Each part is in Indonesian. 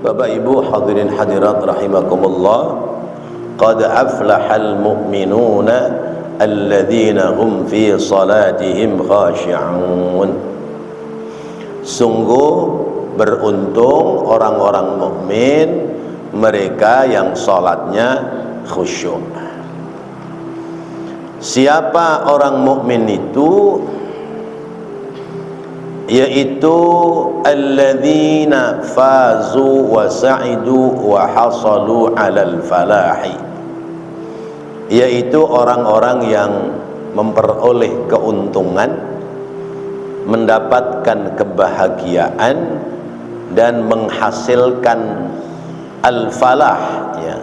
Bapak Ibu hadirin hadirat rahimakumullah, qad aflahal mu'minuna alladzina hum fi salatihim khashi'un. Sungguh beruntung orang-orang mukmin, mereka yang salatnya khusyuk. Siapa orang mukmin itu? Yaitu alladzina fazu wa sa'idu wa hasalu 'alal falahi, yaitu orang-orang yang memperoleh keuntungan, mendapatkan kebahagiaan dan menghasilkan al-falah, ya.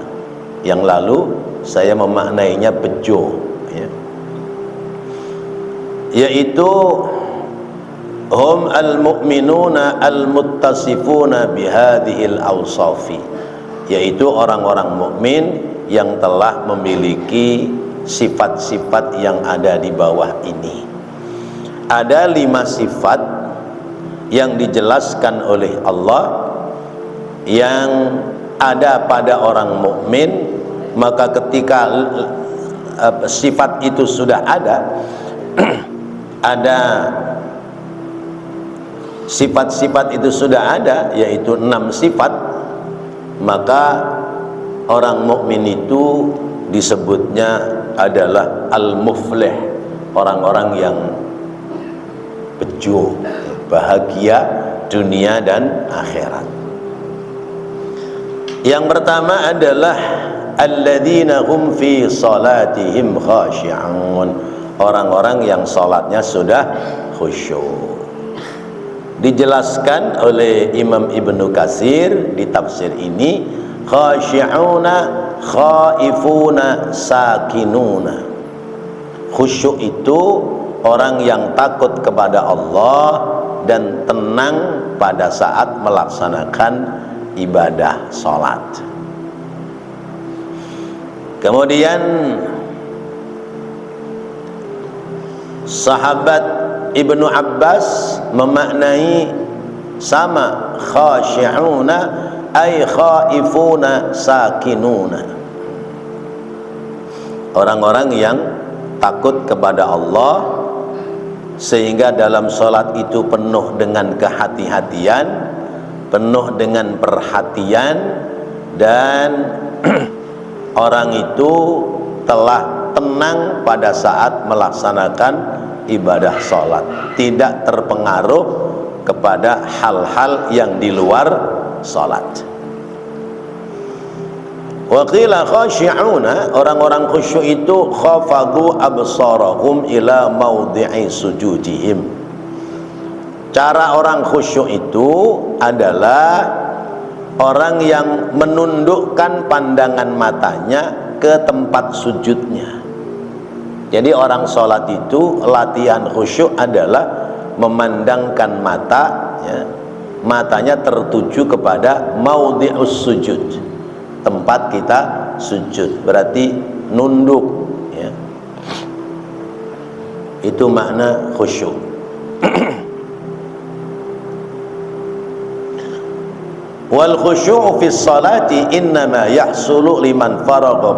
Yang lalu saya memaknainya bejo, ya. Yaitu hum al-mu'minuna al-muttasifuna bihadhil awsafi, yaitu orang-orang mukmin yang telah memiliki sifat-sifat yang ada di bawah ini. Ada 5 sifat yang dijelaskan oleh Allah yang ada pada orang mukmin, maka ketika sifat itu sudah ada ada sifat-sifat itu sudah ada, yaitu 6 sifat, maka orang mukmin itu disebutnya adalah al-muflih, orang-orang yang bejo, bahagia dunia dan akhirat. Yang pertama adalah alladzina hum fi salatihim khashi'un, orang-orang yang salatnya sudah khusyuk. Dijelaskan oleh Imam Ibnu Katsir di tafsir ini, khashi'una khaifuna sakinuna. Khusyuk itu orang yang takut kepada Allah dan tenang pada saat melaksanakan ibadah salat. Kemudian sahabat Ibnu Abbas memaknai sama, khashi'una ay khaifuna sakinuna, orang-orang yang takut kepada Allah sehingga dalam sholat itu penuh dengan kehati-hatian, penuh dengan perhatian, dan orang itu telah tenang pada saat melaksanakan ibadah sholat, tidak terpengaruh kepada hal-hal yang di luar sholat. Wa qila khashi'una, orang-orang khusyuk itu khafadu absarahum ila maudhi'i sujudihim. Cara orang khusyuk itu adalah orang yang menundukkan pandangan matanya ke tempat sujudnya. Jadi orang sholat itu latihan khusyuk adalah memandangkan mata, ya, matanya tertuju kepada maudhi'us sujud, tempat kita sujud, berarti nunduk, ya. Itu makna khusyuk. Wal khusyu'u fi sholati innama yahsulu liman faragha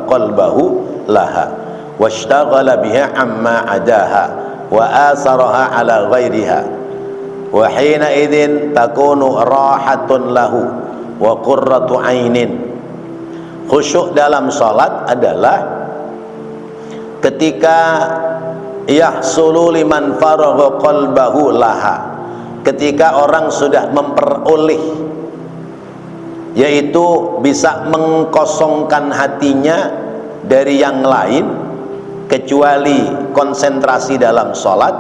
qalbahu laha washtaghala biha amma adaha wa asaraha ala ghairiha wa hina idzin takunu rahatun lahu wa qurratu ainin. Khusyuk dalam salat adalah ketika yahsulu liman faragha qalbahu laha, ketika orang sudah memperoleh, yaitu bisa mengkosongkan hatinya dari yang lain kecuali konsentrasi dalam sholat,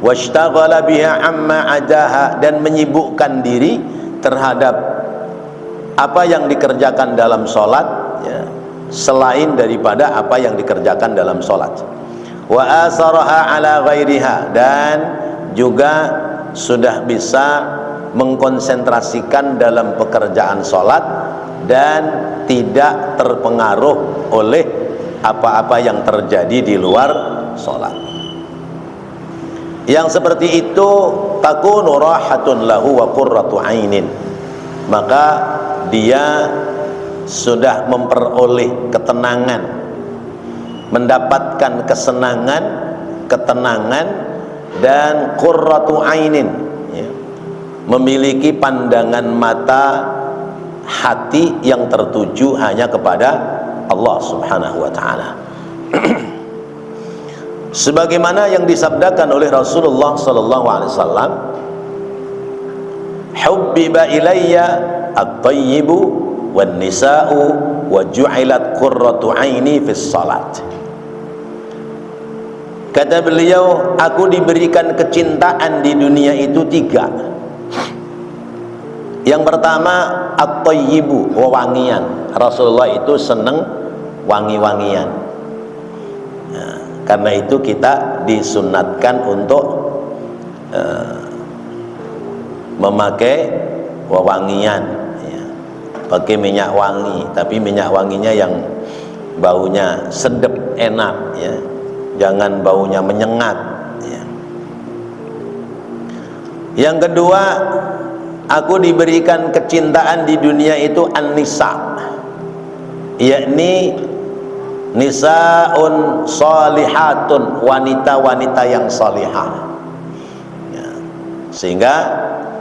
washtaghala biha amma adaha, dan menyibukkan diri terhadap apa yang dikerjakan dalam sholat, ya, selain daripada apa yang dikerjakan dalam sholat. Wa asaraha ala ghairiha, dan juga sudah bisa mengkonsentrasikan dalam pekerjaan sholat dan tidak terpengaruh oleh apa-apa yang terjadi di luar sholat. Yang seperti itu takunu rahatun lahu wa qurratu ainin, maka dia sudah memperoleh ketenangan, mendapatkan ketenangan dan qurratu ainin, ya, memiliki pandangan mata hati yang tertuju hanya kepada Allah Subhanahu wa taala. Sebagaimana yang disabdakan oleh Rasulullah sallallahu alaihi wasallam, hubbiba ilayya at-thayyibu wan nisa'u wa ju'ilat qurratu aini fis salat. Kata beliau, aku diberikan kecintaan di dunia itu 3. Yang pertama at-thayyibu, wewangian. Rasulullah itu senang wangi-wangian. Nah, karena itu kita disunatkan untuk memakai wewangian, ya. Pakai minyak wangi, tapi minyak wanginya yang baunya sedap, enak, ya. Jangan baunya menyengat, ya. Yang kedua, aku diberikan kecintaan di dunia itu an-nisa, yakni nisaun salihatun, wanita-wanita yang salihah, ya. Sehingga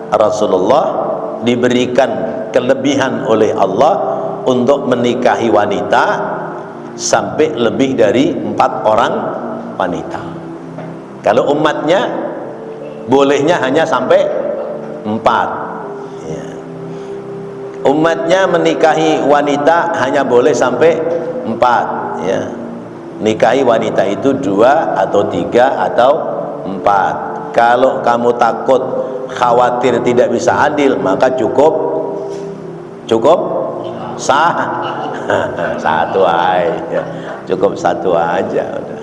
Rasulullah diberikan kelebihan oleh Allah untuk menikahi wanita sampai lebih dari 4 orang wanita. Kalau umatnya bolehnya hanya sampai 4, ya. Umatnya menikahi wanita hanya boleh sampai 4, ya. Nikahi wanita itu 2 atau 3 atau 4. Kalau kamu takut khawatir tidak bisa adil, maka cukup sah satu aja, cukup 1 aja udah.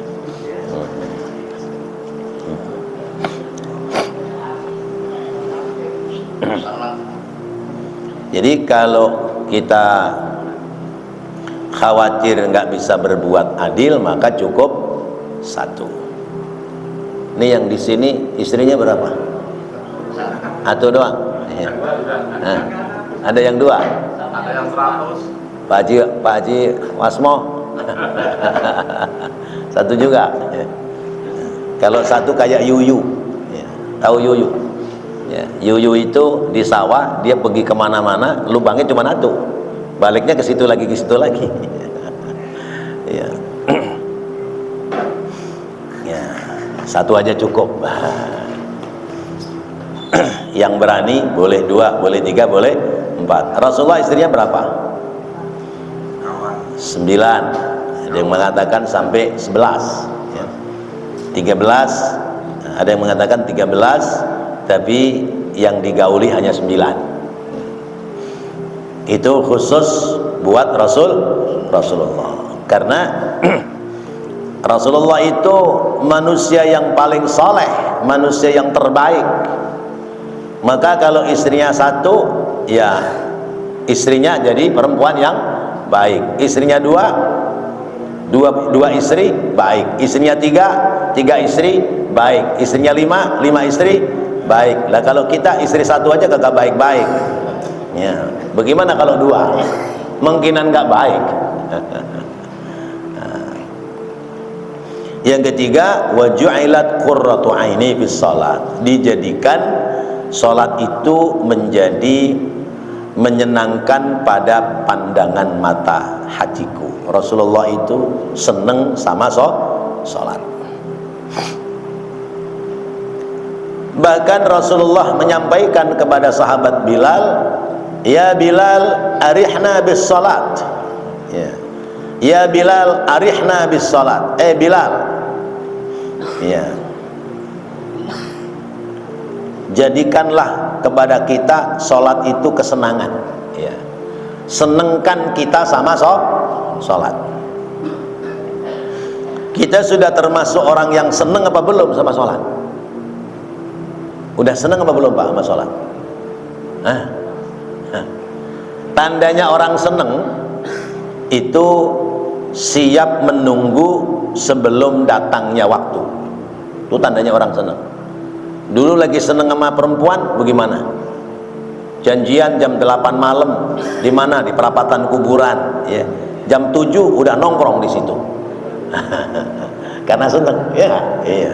Jadi kalau kita khawatir nggak bisa berbuat adil, maka cukup 1. Ini yang di sini istrinya berapa? 1 doang. Ya. Nah, ada yang 2. Ada yang 100. Pak Haji Wasmo 1 juga, ya. Kalau 1 kayak Yuyu, ya. Tahu Yuyu, ya. Yuyu itu di sawah, dia pergi kemana-mana, lubangnya cuma 1, baliknya ke situ lagi, ya. Ya, 1 aja cukup. Yang berani boleh 2, boleh 3, boleh 4. Rasulullah istrinya berapa? 9. Ada yang mengatakan sampai 11, ya. 13. Ada yang mengatakan 13, tapi yang digauli hanya 9. Itu khusus buat Rasulullah. Karena Rasulullah itu manusia yang paling saleh, manusia yang terbaik. Maka kalau istrinya 1, ya istrinya jadi perempuan yang baik. Istrinya 2 istri baik. Istrinya 3 istri baik. Istrinya 5 istri baik. Lah kalau kita istri 1 aja kagak baik-baik, ya. Bagaimana kalau 2? Mungkinan nggak baik. Yang ketiga, wa ju'ilat qurratu aini fis shalat. Dijadikan salat itu menjadi menyenangkan pada pandangan mata hatiku. Rasulullah itu seneng sama salat. Bahkan Rasulullah menyampaikan kepada sahabat Bilal, "Ya Bilal, arihna bis salat." Ya. "Ya Bilal, arihna bis salat." Bilal, ya, jadikanlah kepada kita salat itu kesenangan, ya. Senengkan kita sama salat. Kita sudah termasuk orang yang seneng apa belum sama salat? Udah seneng apa belum Pak sama salat? Tandanya orang seneng itu siap menunggu sebelum datangnya waktu. Itu tandanya orang seneng. Dulu lagi seneng sama perempuan, bagaimana? janjian jam 8 malam di mana, di perapatan kuburan, ya. Jam 7 udah nongkrong di situ. Karena seneng, ya. Iya.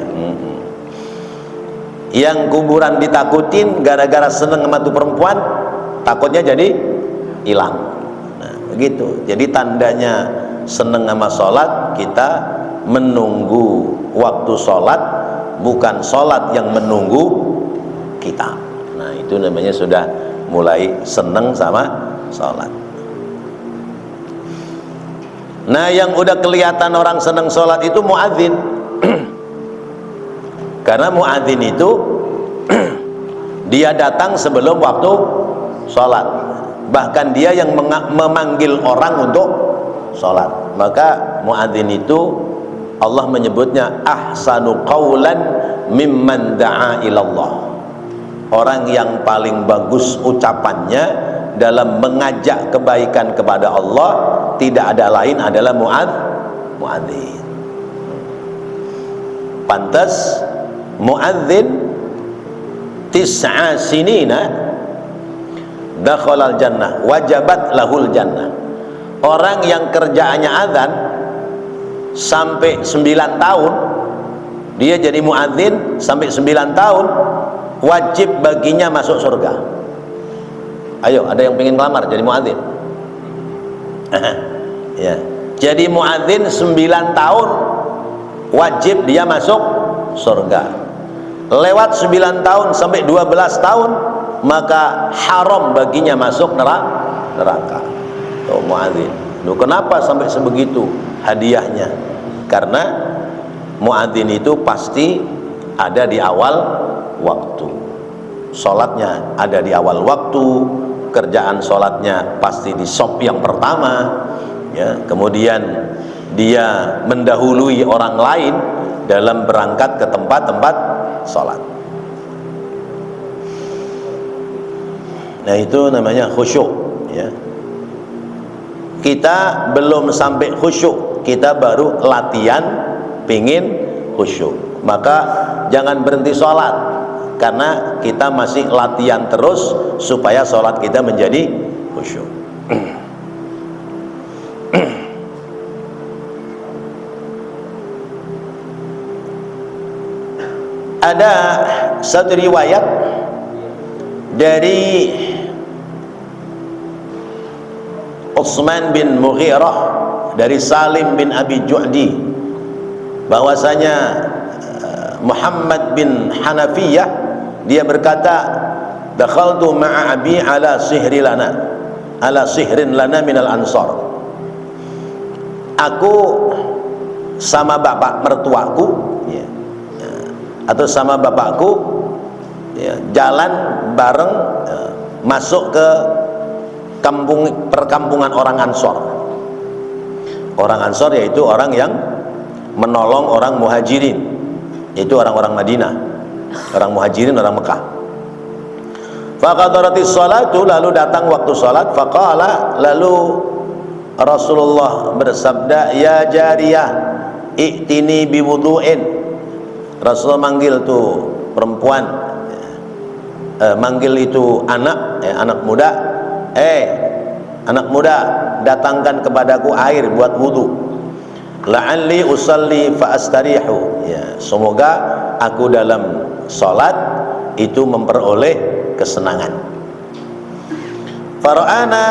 Yang kuburan ditakutin gara-gara seneng sama tuh perempuan, takutnya jadi hilang. Nah, begitu. Jadi tandanya seneng sama sholat, kita menunggu waktu sholat, bukan sholat yang menunggu kita. Nah, itu namanya sudah mulai seneng sama sholat. Nah, yang udah kelihatan orang seneng sholat itu muadzin. Karena muadzin itu dia datang sebelum waktu sholat, bahkan dia yang memanggil orang untuk sholat. Maka muadzin itu Allah menyebutnya ahsanu qawlan mimman da'a ilallah, orang yang paling bagus ucapannya dalam mengajak kebaikan kepada Allah, tidak ada lain adalah muadzin. Pantas muadzin tis'a sinina dakhalal jannah wajabat lahul jannah. Orang yang kerjaannya azan sampai 9 tahun, dia jadi muadzin sampai 9 tahun, wajib baginya masuk surga. Ayo, ada yang pengen ngelamar jadi muadzin? Ya. Jadi muadzin 9 tahun wajib dia masuk surga. Lewat 9 tahun sampai 12 tahun maka haram baginya masuk neraka. Tuh muadzin. Loh, kenapa sampai sebegitu hadiahnya? Karena muadzin itu pasti ada di awal waktu, sholatnya ada di awal waktu, kerjaan sholatnya pasti di shop yang pertama, ya. Kemudian dia mendahului orang lain dalam berangkat ke tempat-tempat sholat. Nah, itu namanya khusyuk, ya. Kita belum sampai khusyuk, kita baru latihan pingin khusyuk. Maka jangan berhenti sholat, karena kita masih latihan terus supaya sholat kita menjadi khusyuk. Ada satu riwayat dari Utsman bin Mughirah dari Salim bin Abi Ju'di, bahwasanya Muhammad bin Hanafiyah dia berkata, dakhaltu ma'a abi ala sihrin lana minal ansar. Aku sama bapak mertuaku, ya, atau sama bapakku, ya, jalan bareng, ya, masuk ke perkampungan orang Ansor. Orang Ansor yaitu orang yang menolong orang Muhajirin, yaitu orang-orang Madinah, orang Muhajirin, orang Mekah. Faqadaratis sholatu, lalu datang waktu sholat. Faqala, lalu Rasulullah bersabda, ya jariyah i'tini biwudu'in. Rasulullah manggil tuh perempuan, manggil itu anak, anak muda, anak muda, datangkan kepadaku air buat wudu. La'alli usalli fa astarihu, ya, semoga aku dalam salat itu memperoleh kesenangan. Fara'ana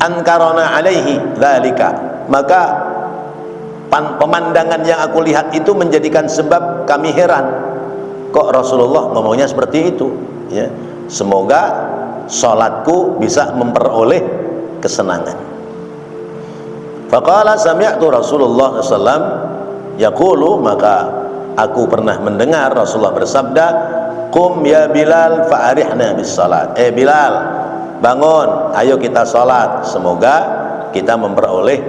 ankarona alaihi dzalika, maka pemandangan yang aku lihat itu menjadikan sebab kami heran, kok Rasulullah ngomongnya seperti itu, ya, semoga salatku bisa memperoleh kesenangan. Faqala sami'tu Rasulullah SAW yaqulu, maka aku pernah mendengar Rasulullah bersabda, qum ya Bilal fa'arihna bis salat. Bilal, bangun, ayo kita salat, semoga kita memperoleh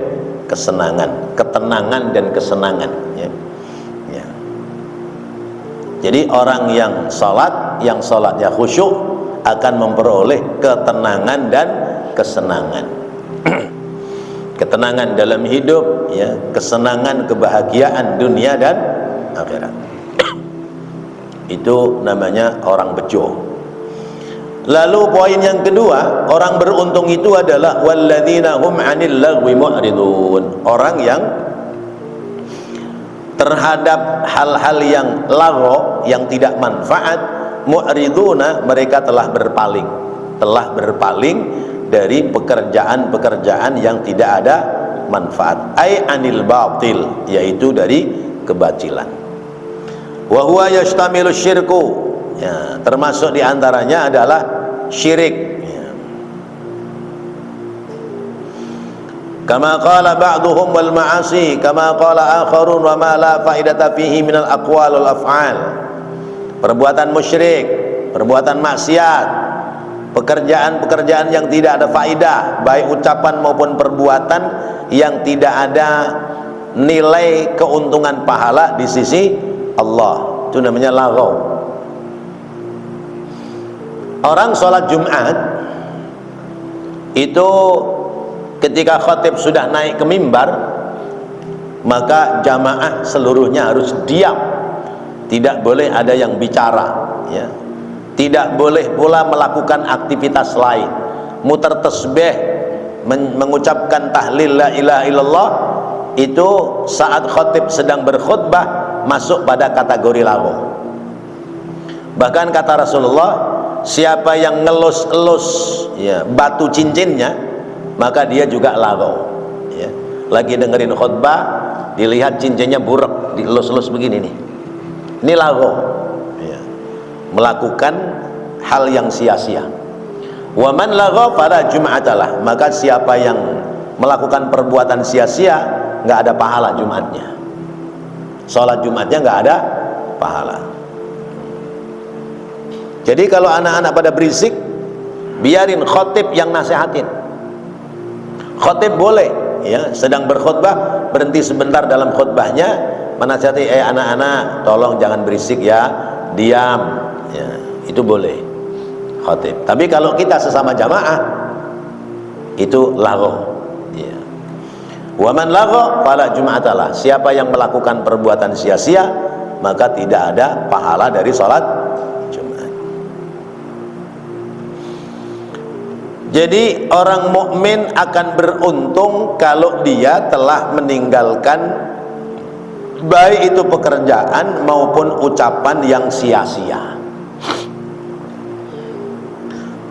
kesenangan, ketenangan dan kesenangan, ya. Ya. Jadi orang yang salat, yang salatnya khusyuk akan memperoleh ketenangan dan kesenangan. Ketenangan dalam hidup, ya, kesenangan, kebahagiaan dunia dan akhirat. Itu namanya orang bejo. Lalu poin yang kedua, orang beruntung itu adalah walladzina hum 'anil lagwi mu'ridun. Orang yang terhadap hal-hal yang lagho, yang tidak manfaat, mu'riduna, mereka telah berpaling dari pekerjaan-pekerjaan yang tidak ada manfaat. Ai anil batil, yaitu dari kebacilan. Wa huwa yashtamilu syirku, ya, termasuk diantaranya adalah syirik, ya. Kama qala ba'duhum wal ma'asi kama qala akharun wa ma la faidata fihi minal aqwal wal af'al. Perbuatan musyrik, perbuatan maksiat, pekerjaan-pekerjaan yang tidak ada faidah, baik ucapan maupun perbuatan yang tidak ada nilai keuntungan pahala di sisi Allah, itu namanya laghaw. Orang sholat Jumat itu ketika khatib sudah naik ke mimbar, maka jamaah seluruhnya harus diam, tidak boleh ada yang bicara, ya. Tidak boleh pula melakukan aktivitas lain, muter tasbih, mengucapkan tahlil la ilaha illallah, itu saat khatib sedang berkhutbah masuk pada kategori laghaw. Bahkan kata Rasulullah, siapa yang ngelus-elus, ya, batu cincinnya, maka dia juga laghaw, ya. Lagi dengerin khutbah, dilihat cincinnya buruk, dielus-elus begini nih, ini laghaw, ya. Melakukan hal yang sia-sia. Wa man laghaw fala jum'atalah, maka siapa yang melakukan perbuatan sia-sia, nggak ada pahala Jumatnya, sholat Jumatnya nggak ada pahala. Jadi kalau anak-anak pada berisik, biarin khatib yang nasihatin. Khatib boleh, ya, sedang berkhutbah berhenti sebentar dalam khutbahnya, menasihati, anak-anak tolong jangan berisik ya, diam, ya, itu boleh khatib. Tapi kalau kita sesama jamaah, itu laghaw, ya. Wa man laghaw fala jum'atalah, siapa yang melakukan perbuatan sia-sia, maka tidak ada pahala dari sholat Jumat. Jadi orang mukmin akan beruntung kalau dia telah meninggalkan baik itu pekerjaan maupun ucapan yang sia-sia.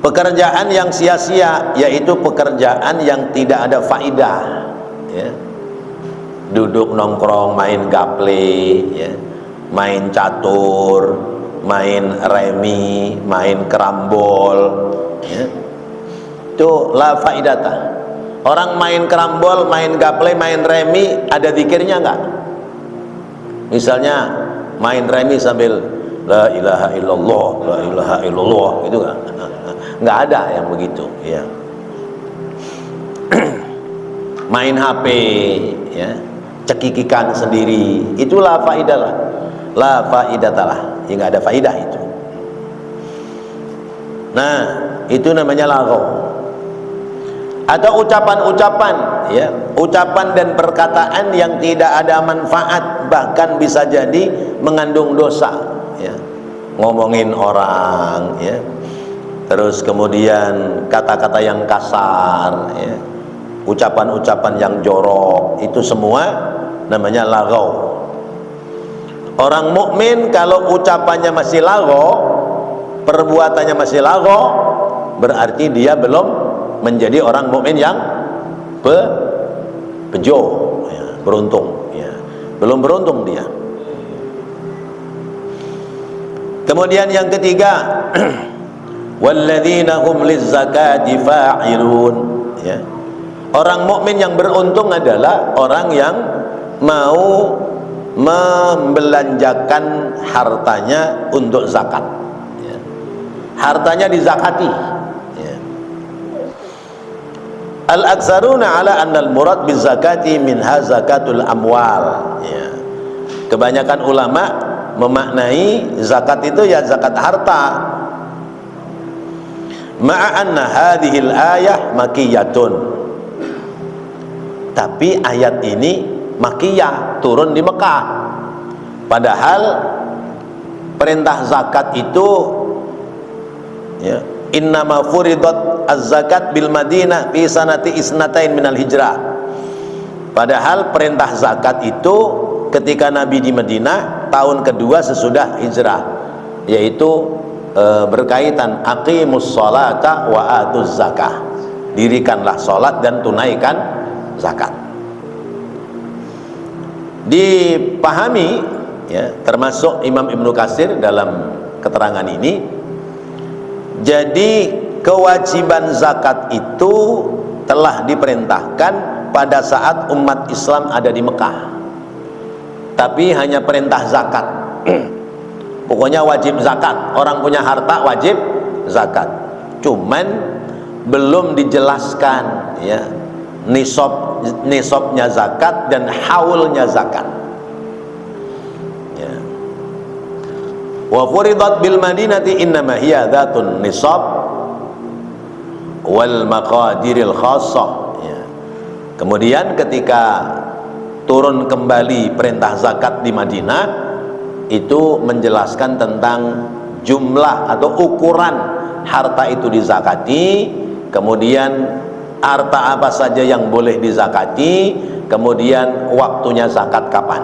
Pekerjaan yang sia-sia yaitu pekerjaan yang tidak ada faidah, ya. Duduk nongkrong, main gaple, ya, main catur, main remi, main kerambol, ya. Itu la faidata. Orang main kerambol, main gaple, main remi, ada zikirnya enggak? Misalnya main remi sambil la ilaha illallah, la ilaha illallah, gitu enggak? Enggak ada yang begitu, ya. Main HP, ya, cekikikan sendiri, itulah faidalah, la faidatalah, ya, enggak ada faidah itu. Nah, itu namanya laghaw. Atau ucapan-ucapan, ya, ucapan dan perkataan yang tidak ada manfaat, bahkan bisa jadi mengandung dosa, ya. Ngomongin orang, ya, terus kemudian kata-kata yang kasar, ya, ucapan-ucapan yang jorok, itu semua namanya laghaw. Orang mukmin kalau ucapannya masih laghaw, perbuatannya masih laghaw, berarti dia belum menjadi orang mukmin yang bejo, ya, beruntung, ya. Belum beruntung dia. Kemudian yang ketiga, walladzina hum lizzakati fa'ilun, ya. Orang mukmin yang beruntung adalah orang yang mau membelanjakan hartanya untuk zakat, ya. Hartanya dizakati. Al-aktsaruna ala annal murad bizakati minha zakatul amwal, ya. Kebanyakan ulama memaknai zakat itu ya zakat harta. Ma'a anna hadhil ayah makiyatun, tapi ayat ini makiyah, turun di Mekah. Padahal perintah zakat itu, ya, innama furidat az-zakat bil Madinah fi sanati isnatain minal hijrah. Padahal perintah zakat itu ketika Nabi di Madinah tahun kedua sesudah hijrah, yaitu berkaitan aqimus sholata wa atuz zakah, dirikanlah sholat dan tunaikan zakat. Dipahami ya, termasuk Imam Ibnu Katsir dalam keterangan ini, jadi kewajiban zakat itu telah diperintahkan pada saat umat Islam ada di Mekah, tapi hanya perintah zakat. Pokoknya wajib zakat, orang punya harta wajib zakat. Cuman belum dijelaskan ya nisabnya zakat dan haulnya zakat. Ya. Wa furidat bil Madinati innama hiya dzatun nisab wal maqadiril khassah. Ya. Kemudian ketika turun kembali perintah zakat di Madinah, itu menjelaskan tentang jumlah atau ukuran harta itu dizakati, kemudian harta apa saja yang boleh dizakati, kemudian waktunya zakat kapan.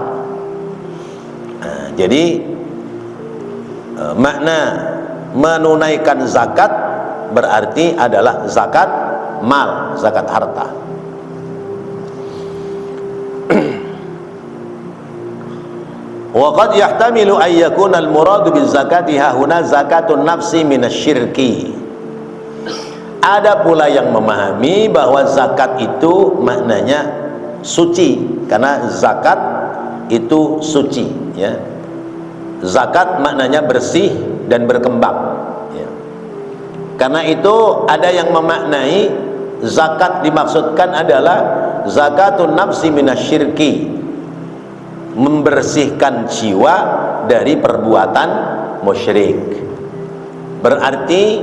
Nah, jadi makna menunaikan zakat berarti adalah zakat mal, zakat harta. Wa qad yahtamilu an yakuna al-muradu bil zakati hahuna zakatun nafsi minasyirki. Ada pula yang memahami bahwa zakat itu maknanya suci, karena zakat itu suci ya. Zakat maknanya bersih dan berkembang ya. Karena itu ada yang memaknai zakat dimaksudkan adalah zakatun nafsi minasyirki, membersihkan jiwa dari perbuatan musyrik. Berarti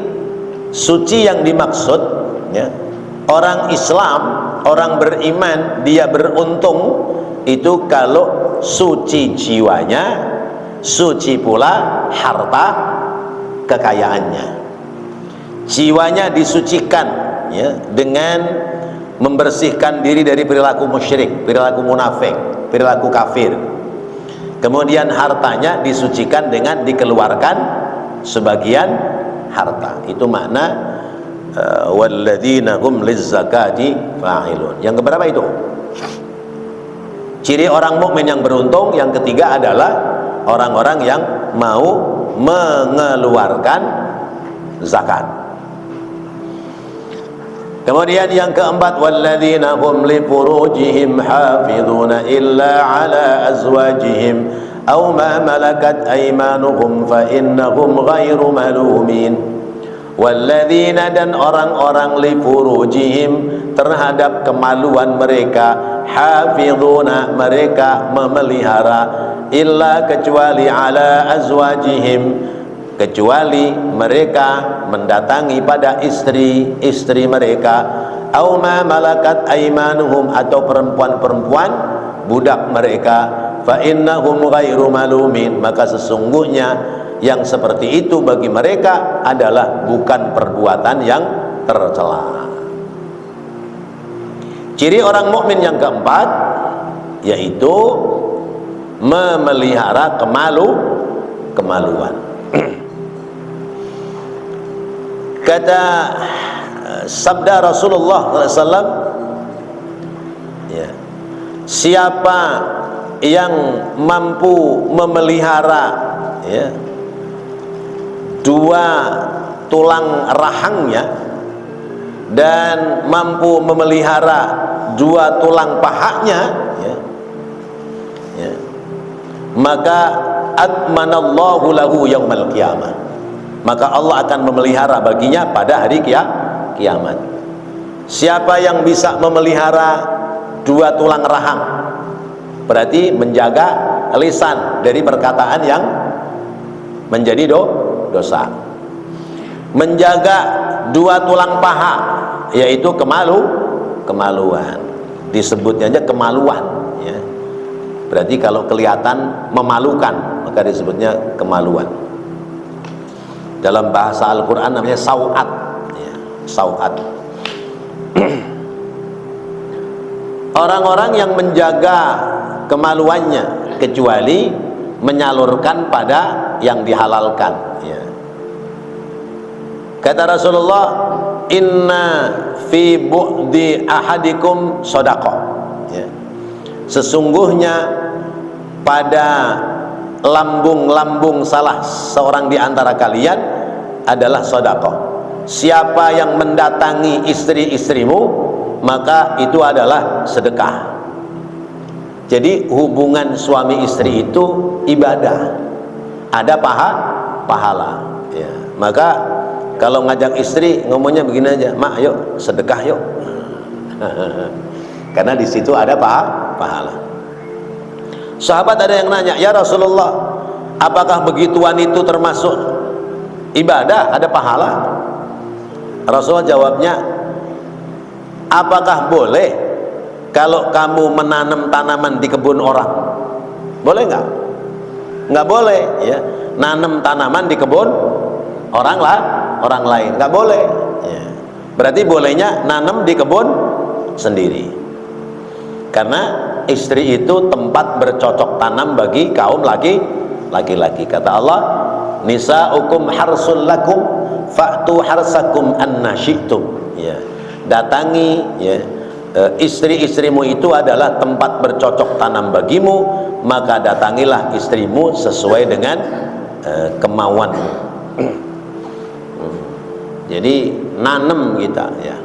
suci yang dimaksud ya, orang Islam, orang beriman, dia beruntung itu kalau suci jiwanya, suci pula harta kekayaannya. Jiwanya disucikan ya, dengan membersihkan diri dari perilaku musyrik, perilaku munafik, perilaku kafir. Kemudian hartanya disucikan dengan dikeluarkan sebagian harta. Itu makna walladzina hum lizzakati fa'ilun. Yang keberapa itu? Ciri orang mukmin yang beruntung. Yang ketiga adalah orang-orang yang mau mengeluarkan zakat. Kemudian yang keempat, walladzina hum li furujihim hafizuna illa ala azwajihim aw ma malakat aymanuhum fa innahum ghairu malumin. Walladzina, dan orang-orang li furujihim, terhadap kemaluan mereka, hafizuna, mereka memelihara, illa, kecuali ala azwajihim, kecuali mereka mendatangi pada istri-istri mereka, au ma malakat aimanuhum, atau perempuan-perempuan budak mereka, fa innahum ghairu malumin, maka sesungguhnya yang seperti itu bagi mereka adalah bukan perbuatan yang tercela. Ciri orang mukmin yang keempat yaitu memelihara kemaluan. Kata sabda Rasulullah SAW ya, siapa yang mampu memelihara ya, dua tulang rahangnya dan mampu memelihara dua tulang pahanya ya, ya, maka atmanallahu lahu yaumal qiyamah, maka Allah akan memelihara baginya pada hari kiamat. Siapa yang bisa memelihara dua tulang rahang, berarti menjaga lisan dari perkataan yang menjadi dosa, menjaga dua tulang paha, yaitu kemaluan, disebutnya aja kemaluan ya. Berarti kalau kelihatan memalukan maka disebutnya kemaluan. Dalam bahasa Al-Quran namanya sau'at, ya, sau'at. Orang-orang yang menjaga kemaluannya kecuali menyalurkan pada yang dihalalkan, ya. Kata Rasulullah, inna fi bu'di ahadikum shadaqah, ya. Sesungguhnya pada lambung-lambung salah seorang di antara kalian adalah sedekah. Siapa yang mendatangi istri-istrimu, maka itu adalah sedekah. Jadi hubungan suami istri itu ibadah, ada pahala, ya. Maka kalau ngajak istri ngomongnya begini aja, mak yuk sedekah yuk. Karena di situ ada pahala. Sahabat ada yang nanya, ya Rasulullah, apakah begituan itu termasuk ibadah, ada pahala? Rasulullah jawabnya, apakah boleh kalau kamu menanam tanaman di kebun orang? Boleh nggak? Nggak boleh, ya. Nanam tanaman di kebun orang lain nggak boleh, ya. Berarti bolehnya nanam di kebun sendiri, karena istri itu tempat bercocok tanam bagi kaum laki-laki. Kata Allah, nisaukum harsul lakum fa'tu harsakum anna syi'tum, ya. Datangi, ya, istri-istrimu itu adalah tempat bercocok tanam bagimu, maka datangilah istrimu sesuai dengan kemauanmu. Jadi nanem kita, ya.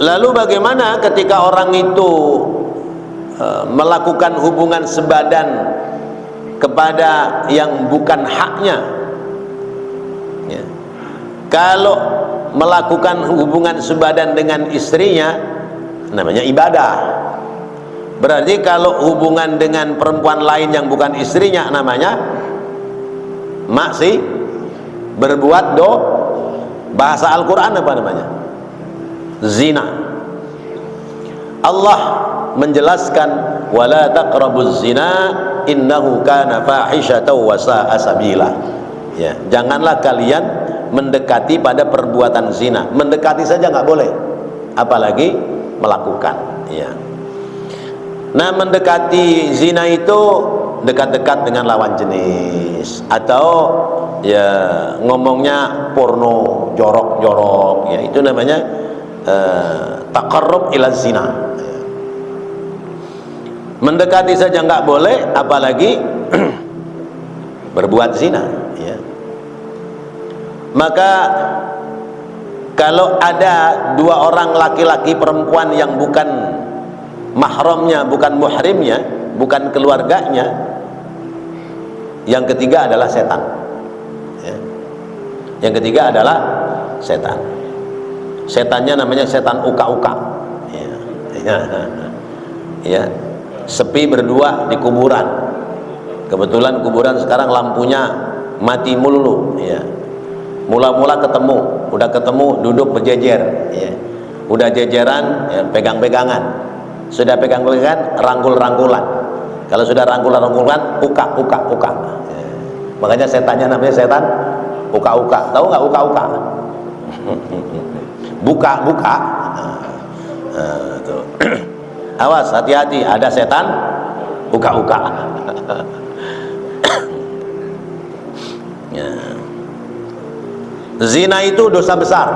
Lalu bagaimana ketika orang itu melakukan hubungan sebadan kepada yang bukan haknya, ya. Kalau melakukan hubungan sebadan dengan istrinya namanya ibadah. Berarti kalau hubungan dengan perempuan lain yang bukan istrinya namanya maksiat, berbuat bahasa Al-Quran apa namanya? Zina. Allah menjelaskan, wala taqrabuz zina innahu kana fahishatan wa sa'a sabila, ya. Janganlah kalian mendekati pada perbuatan zina. Mendekati saja nggak boleh, apalagi melakukan, ya. Nah, mendekati zina itu dekat-dekat dengan lawan jenis, atau ya ngomongnya porno, jorok-jorok, ya, itu namanya taqarrub ila zina. Mendekati saja nggak boleh, apalagi berbuat zina, ya. Maka kalau ada dua orang laki-laki perempuan yang bukan mahramnya, bukan muhrimnya, bukan keluarganya, yang ketiga adalah setan, ya. Yang ketiga adalah setan. Setannya namanya setan uka-uka, ya. Ya. Sepi berdua di kuburan. Kebetulan kuburan sekarang lampunya mati melulu, ya. Mula-mula ketemu, udah ketemu duduk berjejer, ya. Udah jejeran, ya, pegang-pegangan. Sudah pegang-pegangan, rangkul-rangkulan. Kalau sudah rangkul-rangkulan, uka-uka, ya. Makanya setannya namanya setan uka-uka. Tahu nggak uka-uka? Buka-buka. Tuh. Awas, hati-hati, ada setan uka-uka. Ya. Zina itu dosa besar.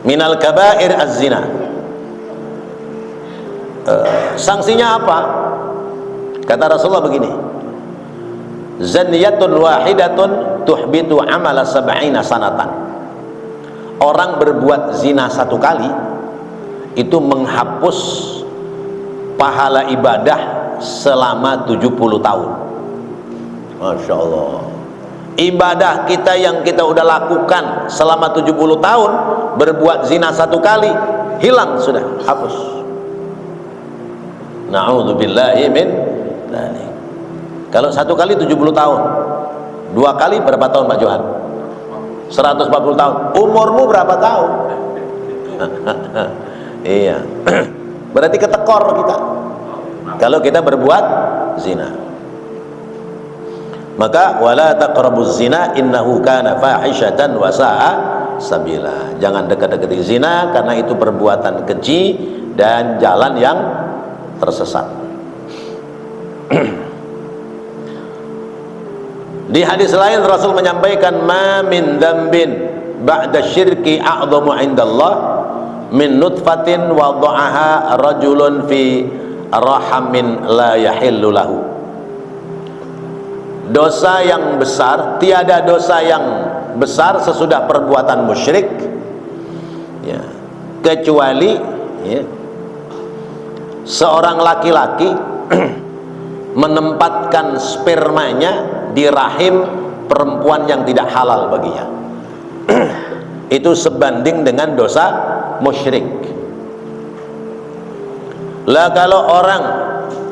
Minal kabair az-zina. Sanksinya apa? Kata Rasulullah begini, zaniyatun wahidatun tuhbitu amala sab'ina sanatan. Orang berbuat zina satu kali itu menghapus pahala ibadah selama 70 tahun. Masya Allah. Ibadah kita yang kita udah lakukan selama 70 tahun, berbuat zina satu kali, hilang sudah, hapus. Na'udzubillahi min dzalik. Kalau satu kali 70 tahun, dua kali berapa tahun Pak Johan? 140 tahun. Umurmu berapa tahun? Iya. Berarti ketekor kita kalau kita berbuat zina. Maka wala taqrabuz zina innahu kana fahishatan wa sa'a sabila. Jangan dekat-dekati zina karena itu perbuatan keji dan jalan yang tersesat. Di hadis lain Rasul menyampaikan ma min dzambin ba'da syirki a'dhamu 'indallah min nutfatin wada'aha rajulun fi rahamin la yahillu lahu. Dosa yang besar, tiada dosa yang besar sesudah perbuatan musyrik ya, kecuali ya, seorang laki-laki menempatkan spermanya di rahim perempuan yang tidak halal baginya. Itu sebanding dengan dosa musyrik. Lah kalau orang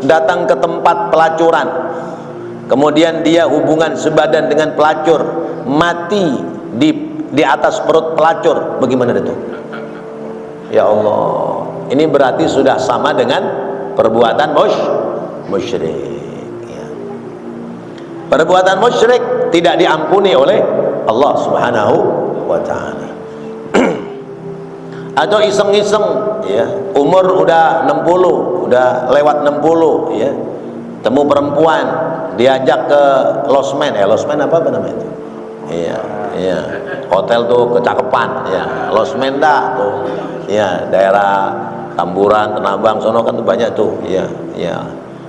datang ke tempat pelacuran, kemudian dia hubungan sebadan dengan pelacur, mati di atas perut pelacur, bagaimana itu? Ya Allah, ini berarti sudah sama dengan perbuatan musyrik. Perbuatan musyrik tidak diampuni oleh Allah Subhanahu wa ta'ala. Atau iseng-iseng ya, umur udah 60, udah lewat 60 ya, temu perempuan, diajak ke losmen, losmen apa namanya itu? Iya, iya. Hotel tuh kecakapan ya, losmen dah tuh. Ya, daerah Tamburan, Tanabang sono kan tuh banyak tuh. Iya, iya.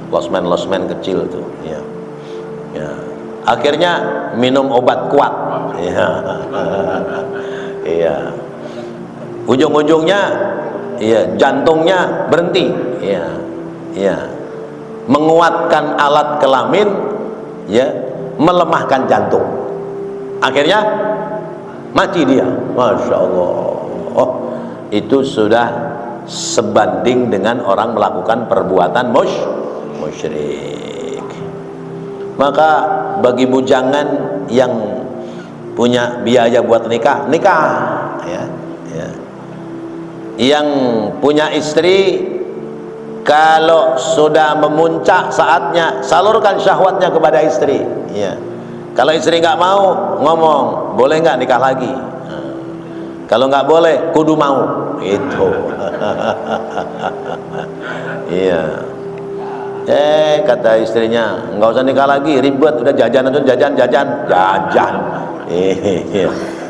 Losmen kecil tuh, ya. Ya. Akhirnya minum obat kuat ya. Iya. Ujung-ujungnya ya, jantungnya berhenti ya. Ya. Menguatkan alat kelamin ya, melemahkan jantung. Akhirnya mati dia. Masya Allah. Oh, itu sudah sebanding dengan orang melakukan perbuatan musyrik. Maka bagi bujangan yang punya biaya buat nikah ya, ya. Yang punya istri, kalau sudah memuncak saatnya, salurkan syahwatnya kepada istri ya. Kalau istri nggak mau, ngomong, boleh nggak nikah lagi? Kalau nggak boleh, kudu mau itu. Iya. Kata istrinya, nggak usah nikah lagi, ribet, udah jajan aja, jajan.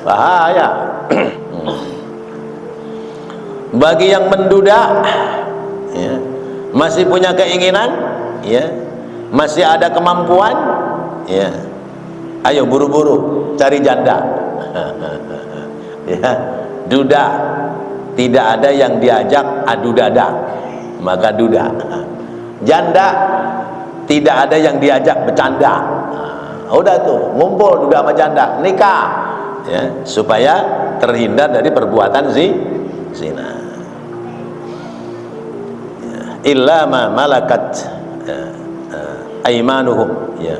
Bahaya. Bagi yang menduda ya, masih punya keinginan ya, masih ada kemampuan ya, ayo buru-buru cari janda. Ya, duda tidak ada yang diajak adu dada, maka duda. Janda tidak ada yang diajak bercanda. Udah tuh ngumpul duda sama janda, nikah ya, supaya terhindar dari perbuatan zina. Ya, illa ma malakat aimanuhum ya.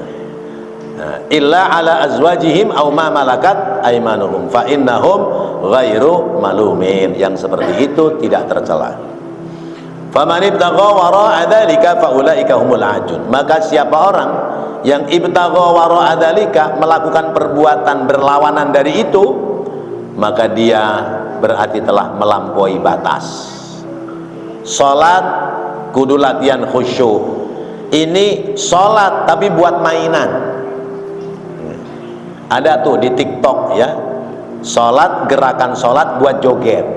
Illa ala azwajihim aw ma malakat aimanuhum fa innahum ghairu malumin. Yang seperti itu tidak tercela. Faman ibtagha wara'a dzalika fa ulaika humul adun. Maka siapa orang yang ibtagha wara'a dzalika, melakukan perbuatan berlawanan dari itu, maka dia berarti telah melampaui batas. Salat kudu latihan khusyuk. Ini salat tapi buat mainan. Ada tuh di TikTok ya, sholat, gerakan sholat buat joget.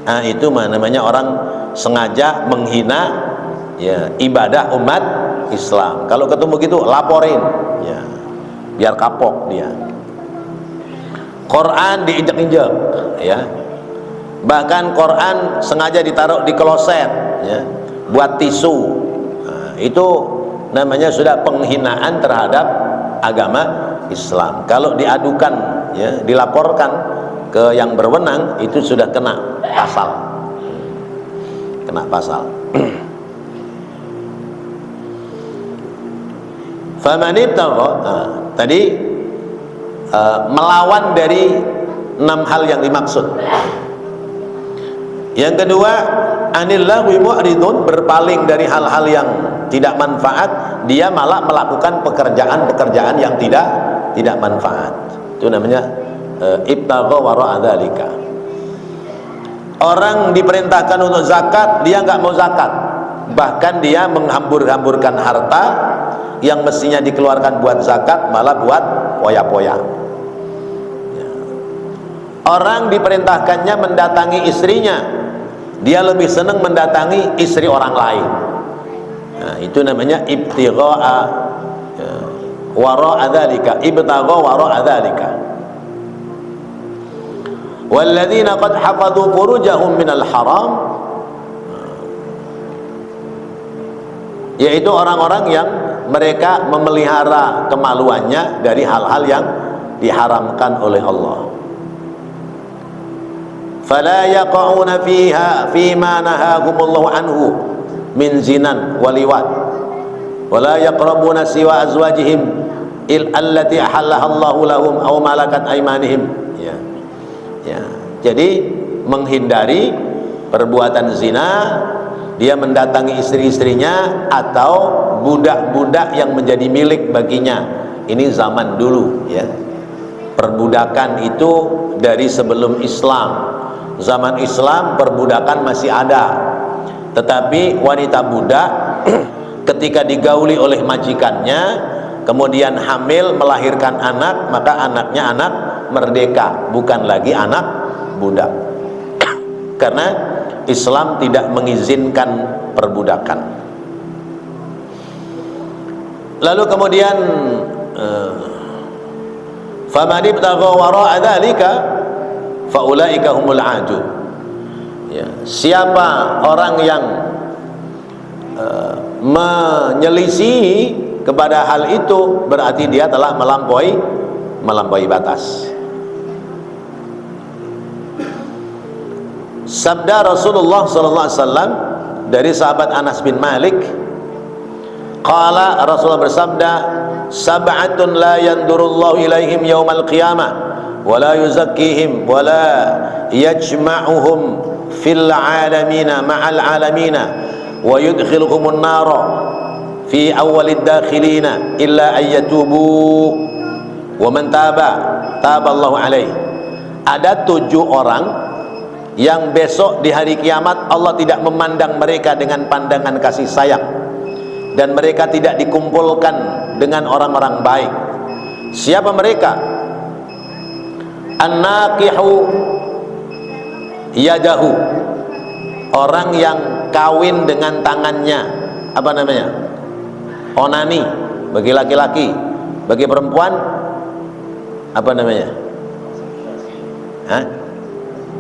Nah itu namanya orang sengaja menghina ya, ibadah umat Islam. Kalau ketemu gitu laporin ya, biar kapok dia. Quran diinjak-injak ya, bahkan Quran sengaja ditaruh di kloset ya, buat tisu. Nah, itu namanya sudah penghinaan terhadap agama Islam. Kalau diadukan ya, dilaporkan ke yang berwenang, itu sudah kena pasal. Faman ibtagha, tadi melawan dari 6 hal yang dimaksud. Yang kedua, anil lahwi mu'ridun, berpaling dari hal-hal yang tidak manfaat, dia malah melakukan pekerjaan-pekerjaan yang tidak manfaat. Itu namanya ibtagha wara'a dzalika. Orang diperintahkan untuk zakat, dia nggak mau zakat, bahkan dia menghambur-hamburkan harta yang mestinya dikeluarkan buat zakat, malah buat poya-poya. Orang diperintahkannya mendatangi istrinya, dia lebih senang mendatangi istri orang lain. Nah, itu namanya ibtigha'a wara'a dzalika, ibtagha wara'a dzalika. Walladzina qad hafadhu furujahum minal haram, yaitu orang-orang yang mereka memelihara kemaluannya dari hal-hal yang diharamkan oleh Allah. Fala yaqa'una fiha fima nahahumullahu anhu min zinan waliwat wala yaqrabuna siwa azwajihim allati ahallahallahu lahum aw malakat aymanihim. Ya. Jadi menghindari perbuatan zina, dia mendatangi istri-istrinya atau budak-budak yang menjadi milik baginya. Ini zaman dulu, ya. Perbudakan itu dari sebelum Islam. Zaman Islam perbudakan masih ada, tetapi wanita budak ketika digauli oleh majikannya, kemudian hamil melahirkan anak, maka anaknya anak merdeka, bukan lagi anak budak. Karena Islam tidak mengizinkan perbudakan. Lalu kemudian faman ibtagha wara'a dzalika faulaika humul aadun. Ya, siapa orang yang menyelisihi kepada hal itu, berarti dia telah melampaui batas. Sabda Rasulullah sallallahu alaihi wasallam dari sahabat Anas bin Malik, qala, Rasulullah bersabda, sab'atun la yandurullahu ilaihim yaumal qiyamah wa la yuzakkihim wa la yajma'uhum fil alamina ma'al alamina wa yudkhiluhumun nara fi awwalid dakhilina illa ayyatubu wa man taballahu alaihi. Ada 7 orang yang besok di hari kiamat Allah tidak memandang mereka dengan pandangan kasih sayang, dan mereka tidak dikumpulkan dengan orang-orang baik. Siapa mereka? An-naqihu yadahu, orang yang kawin dengan tangannya. Apa namanya? Onani bagi laki-laki, bagi perempuan apa namanya? Hah?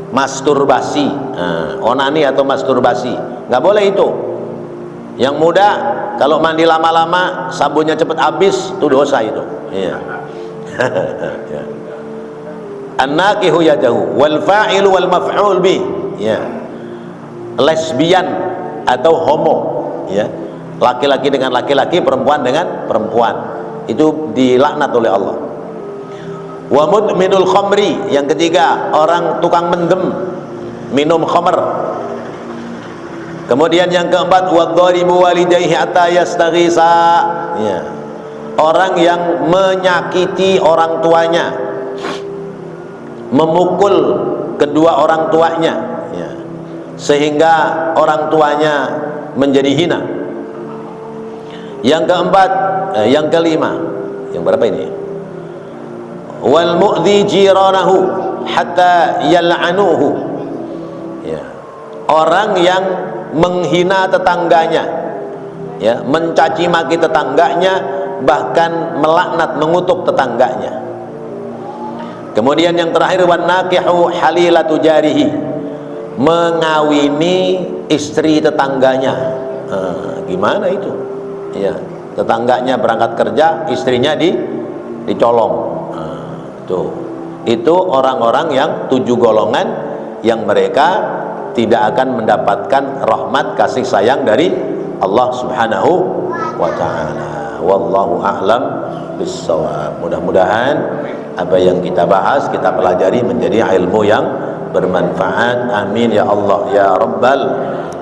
Masturbasi. Onani atau masturbasi, nggak boleh itu. Yang muda kalau mandi lama-lama sabunnya cepat habis, itu dosa itu. Iya. An-naqihu yadahu wal fa'ilu wal maf'ul bih. Ya. Lesbian atau homo, ya. Laki-laki dengan laki-laki, perempuan dengan perempuan. Itu dilaknat oleh Allah. Wa mudminul khamri, yang ketiga orang tukang mendem, minum khamr. Kemudian yang keempat, wadharibu walidayhi hatta yastaghisa, ya. Orang yang menyakiti orang tuanya, memukul kedua orang tuanya, ya, sehingga orang tuanya menjadi hina. Yang keempat, yang kelima, yang berapa ini? Wal mu'dhi jiranahu hatta yal'anuhu, ya. Orang yang menghina tetangganya, ya, mencaci maki tetangganya, bahkan melaknat, mengutuk tetangganya. Kemudian yang terakhir, wan naqihu halilatu jarihi, mengawini istri tetangganya. Gimana itu? Ya, tetangganya berangkat kerja, istrinya dicolong. Tuh. Itu orang-orang yang 7 golongan yang mereka tidak akan mendapatkan rahmat kasih sayang dari Allah Subhanahu wa taala. Wallahu a'lam bissawab. Mudah-mudahan apa yang kita bahas, kita pelajari menjadi ilmu yang bermanfaat. Amin ya Allah ya rabbal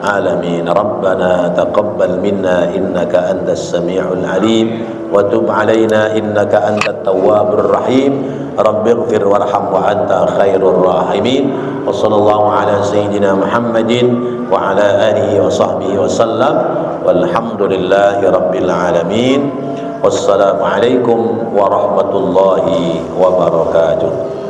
العالمين. ربنا تقبل منا إنك أنت السميع العليم وتب علينا إنك أنت التواب الرحيم. رب اغفر وارحم وأنت خير الراحمين. وصلى الله على سيدنا محمد وعلى آله وصحبه وسلم والحمد لله رب العالمين. Wassalamualaikum warahmatullahi wabarakatuh.